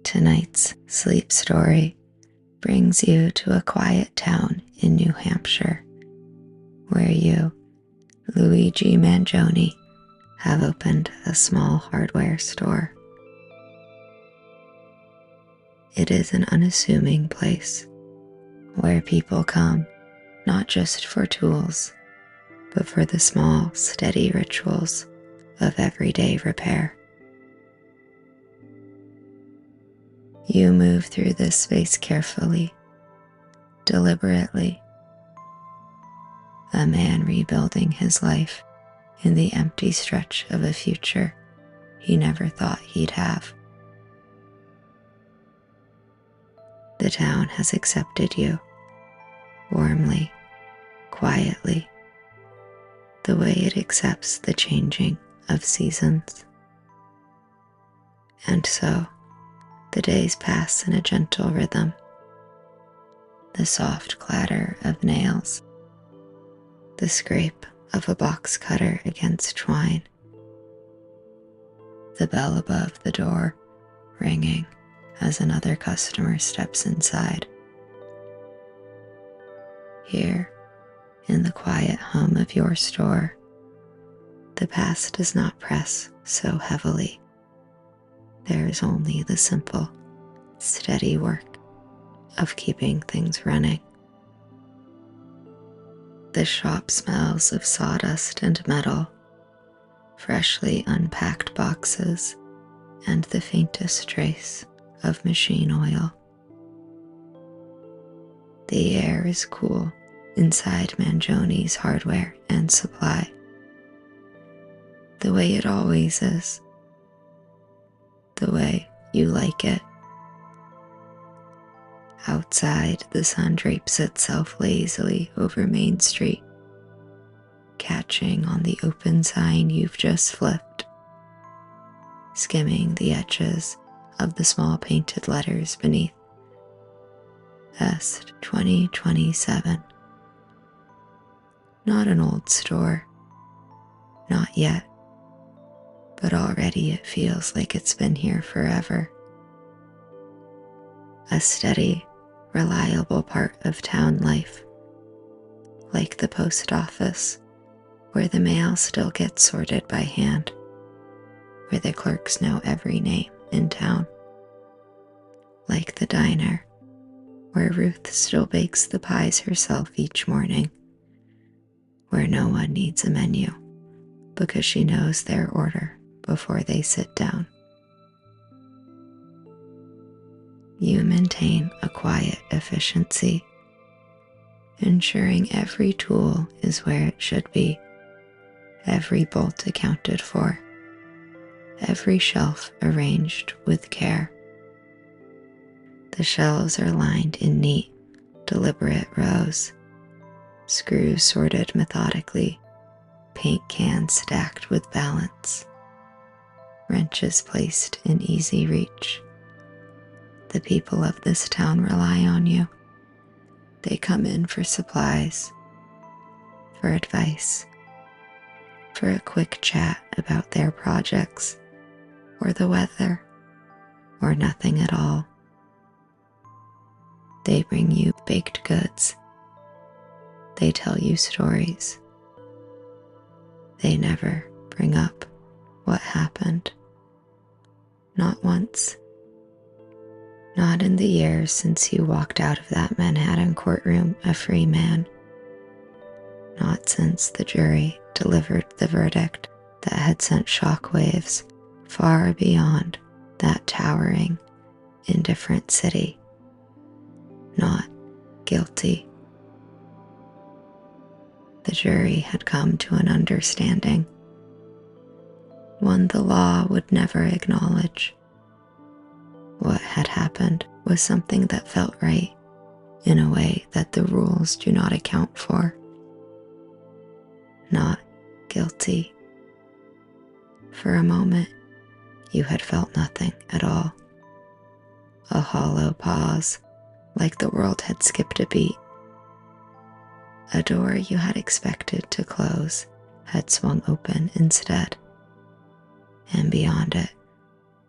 Tonight's sleep story brings you to a quiet town in New Hampshire, where you, Luigi Mangione, have opened a small hardware store. It is an unassuming place where people come not just for tools, but for the small, steady rituals of everyday repair. You move through this space carefully, deliberately. A man rebuilding his life in the empty stretch of a future he never thought he'd have. The town has accepted you, warmly, quietly, the way it accepts the changing of seasons. And so, the days pass in a gentle rhythm, the soft clatter of nails, the scrape of a box cutter against twine, the bell above the door ringing as another customer steps inside. Here, in the quiet hum of your store, the past does not press so heavily. There is only the simple, steady work of keeping things running. The shop smells of sawdust and metal, freshly unpacked boxes, and the faintest trace of machine oil. The air is cool inside Mangione's hardware and supply, the way it always is, the way you like it. Outside, the sun drapes itself lazily over Main Street, catching on the open sign you've just flipped, skimming the edges of the small painted letters beneath. Est 2027. Not an old store, not yet, but already it feels like it's been here forever. A steady, reliable part of town life, like the post office, where the mail still gets sorted by hand, where the clerks know every name in town, like the diner, where Ruth still bakes the pies herself each morning, where no one needs a menu because she knows their order before they sit down. You maintain a quiet efficiency, ensuring every tool is where it should be, every bolt accounted for, every shelf arranged with care. The shelves are lined in neat, deliberate rows, screws sorted methodically, paint cans stacked with balance, wrenches placed in easy reach. The people of this town rely on you. They come in for supplies, for advice, for a quick chat about their projects, or the weather, or nothing at all. They bring you baked goods. They tell you stories. They never bring up what happened. Not once. Not in the years since you walked out of that Manhattan courtroom a free man. Not since the jury delivered the verdict that had sent shockwaves far beyond that towering, indifferent city. Not guilty. The jury had come to an understanding, one the law would never acknowledge. What had happened was something that felt right in a way that the rules do not account for. Not guilty. For a moment, you had felt nothing at all. A hollow pause, like the world had skipped a beat. A door you had expected to close had swung open instead, and beyond it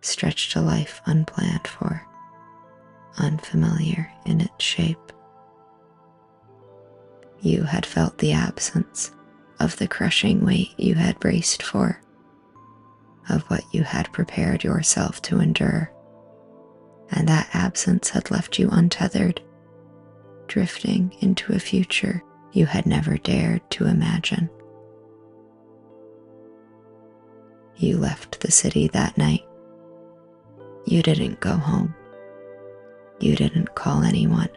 stretched a life unplanned for. unfamiliar in its shape. You had felt the absence of the crushing weight you had braced for, of what you had prepared yourself to endure, and that absence had left you untethered, drifting into a future you had never dared to imagine. You left the city that night. You didn't go home. You didn't call anyone.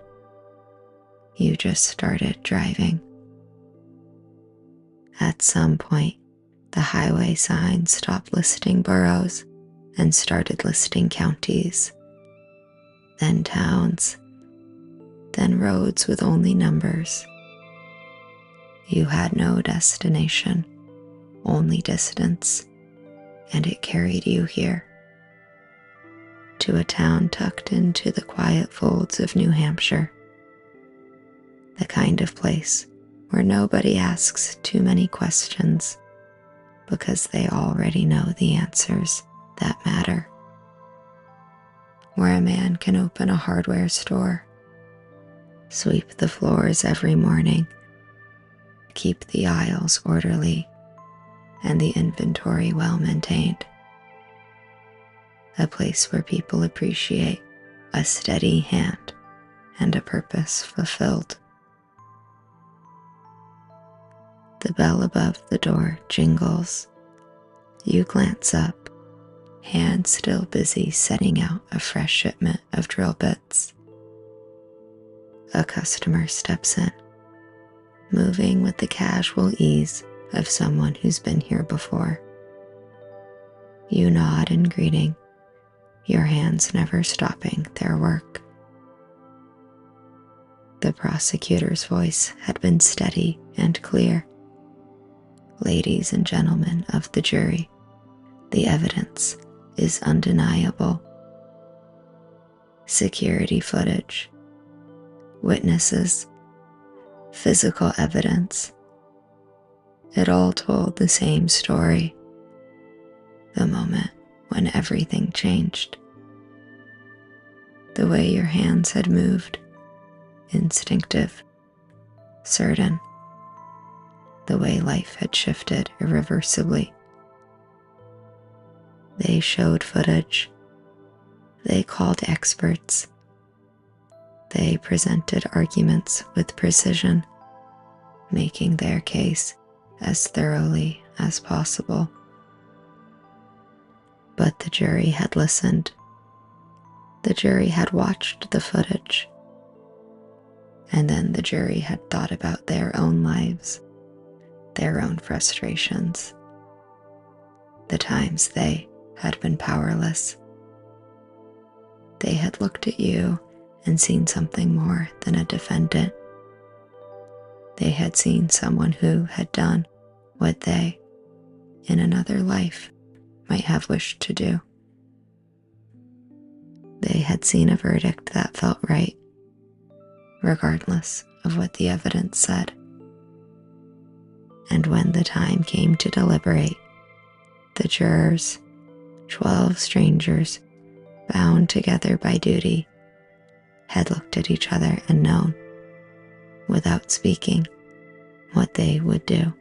You just started driving. At some point, the highway sign stopped listing boroughs and started listing counties, then towns, then roads with only numbers. You had no destination, only distance, and it carried you here, to a town tucked into the quiet folds of New Hampshire, the kind of place where nobody asks too many questions because they already know the answers that matter, where a man can open a hardware store, sweep the floors every morning, keep the aisles orderly, and the inventory well maintained. A place where people appreciate a steady hand and a purpose fulfilled. The bell above the door jingles. You glance up, hand still busy setting out a fresh shipment of drill bits. A customer steps in, moving with the casual ease of someone who's been here before. You nod in greeting, your hands never stopping their work. The prosecutor's voice had been steady and clear. Ladies and gentlemen of the jury, the evidence is undeniable. Security footage, witnesses, physical evidence. It all told the same story. The moment when everything changed. The way your hands had moved, instinctive, certain. The way life had shifted irreversibly. They showed footage. They called experts. They presented arguments with precision, making their case as thoroughly as possible. But the jury had listened. The jury had watched the footage. And then the jury had thought about their own lives, their own frustrations, the times they had been powerless. They had looked at you and seen something more than a defendant. They had seen someone who had done what they, in another life, might have wished to do. They had seen a verdict that felt right, regardless of what the evidence said. And when the time came to deliberate, the jurors, 12 strangers, bound together by duty, had looked at each other and known, without speaking, what they would do.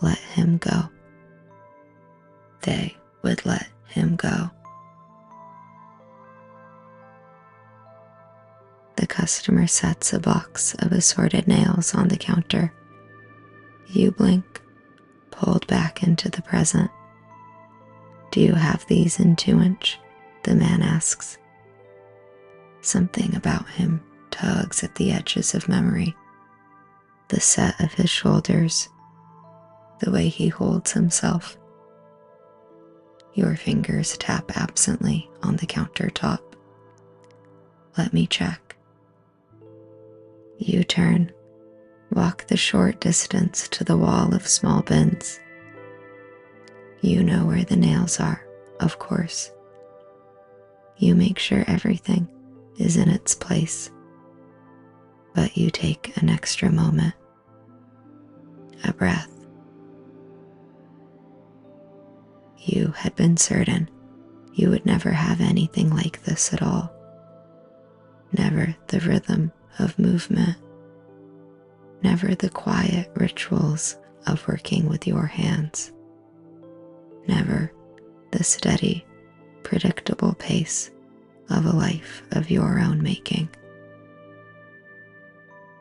Let him go. They would let him go. The customer sets a box of assorted nails on the counter. You blink, pulled back into the present. Do you have these in 2-inch? The man asks. Something about him tugs at the edges of memory. The set of his shoulders, the way he holds himself. Your fingers tap absently on the countertop. Let me check. You turn, walk the short distance to the wall of small bins. You know where the nails are, of course. You make sure everything is in its place. But you take an extra moment, a breath. You had been certain You would never have anything like this at all. Never the rhythm of movement, never the quiet rituals of working with your hands, never the steady, predictable pace of a life of your own making.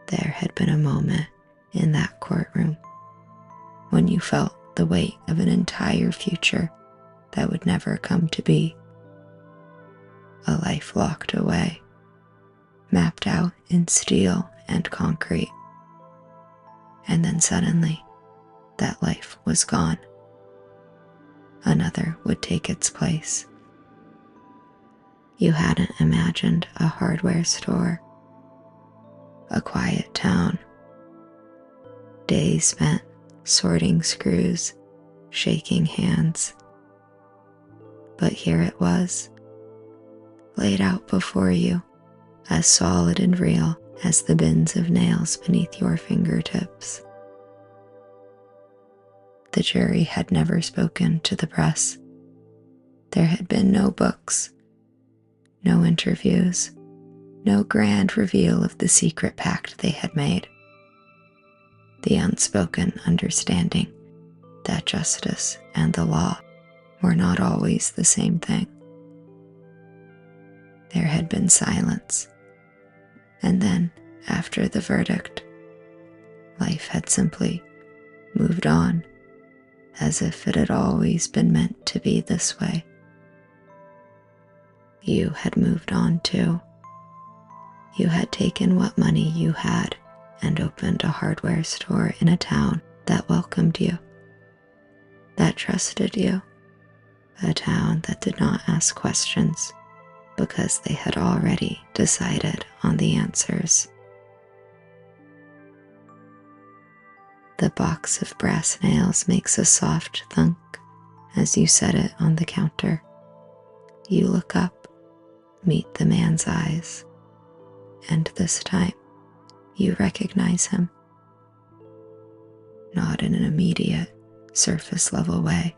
There had been a moment in that courtroom when you felt the weight of an entire future that would never come to be. A life locked away, mapped out in steel and concrete. And then suddenly, that life was gone. Another would take its place. You hadn't imagined a hardware store, a quiet town, days spent sorting screws, shaking hands. But here it was, laid out before you, as solid and real as the bins of nails beneath your fingertips. The jury had never spoken to the press. There had been no books, no interviews, no grand reveal of the secret pact they had made. The unspoken understanding that justice and the law were not always the same thing. There had been silence, and then, after the verdict, life had simply moved on, as if it had always been meant to be this way. You had moved on too. You had taken what money you had and opened a hardware store in a town that welcomed you, that trusted you, a town that did not ask questions because they had already decided on the answers. The box of brass nails makes a soft thunk as you set it on the counter. You look up, meet the man's eyes, and this time you recognize him. Not in an immediate, surface level way,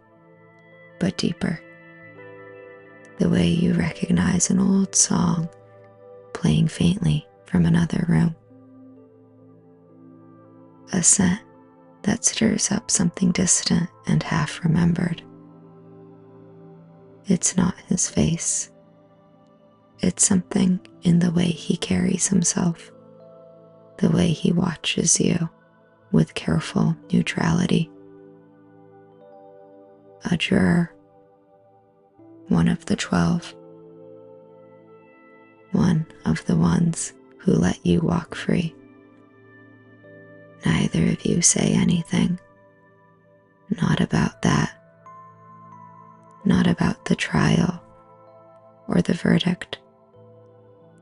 but deeper. The way you recognize an old song playing faintly from another room. A scent that stirs up something distant and half remembered. It's not his face. It's something in the way he carries himself, the way he watches you with careful neutrality. A juror, one of the 12, one of the ones who let you walk free. Neither of you say anything, not about that, not about the trial or the verdict,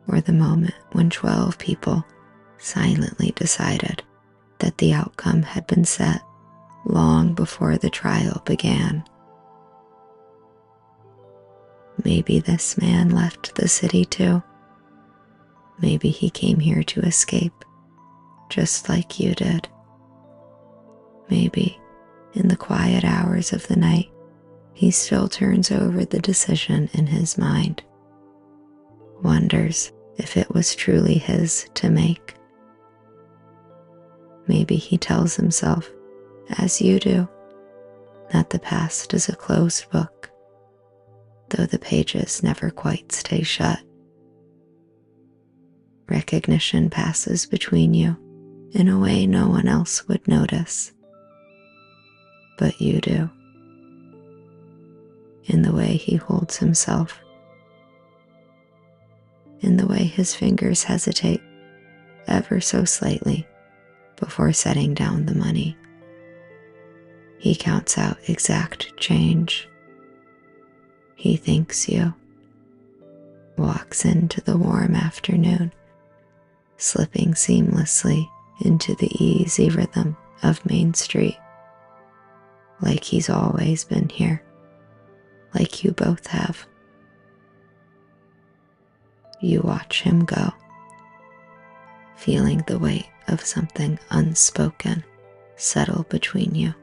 or the moment when 12 people silently decided that the outcome had been set long before the trial began. Maybe this man left the city too. Maybe he came here to escape, just like you did. Maybe, in the quiet hours of the night, he still turns over the decision in his mind, wonders if it was truly his to make. Maybe he tells himself, as you do, that the past is a closed book, though the pages never quite stay shut. Recognition passes between you in a way no one else would notice, but you do. In the way he holds himself, in the way his fingers hesitate ever so slightly before setting down the money. He counts out exact change. He thanks you, walks into the warm afternoon, slipping seamlessly into the easy rhythm of Main Street, like he's always been here, like you both have. You watch him go, feeling the weight of something unspoken settle between you.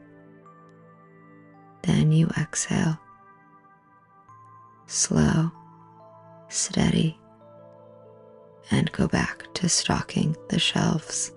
Then you exhale, slow, steady, and go back to stocking the shelves.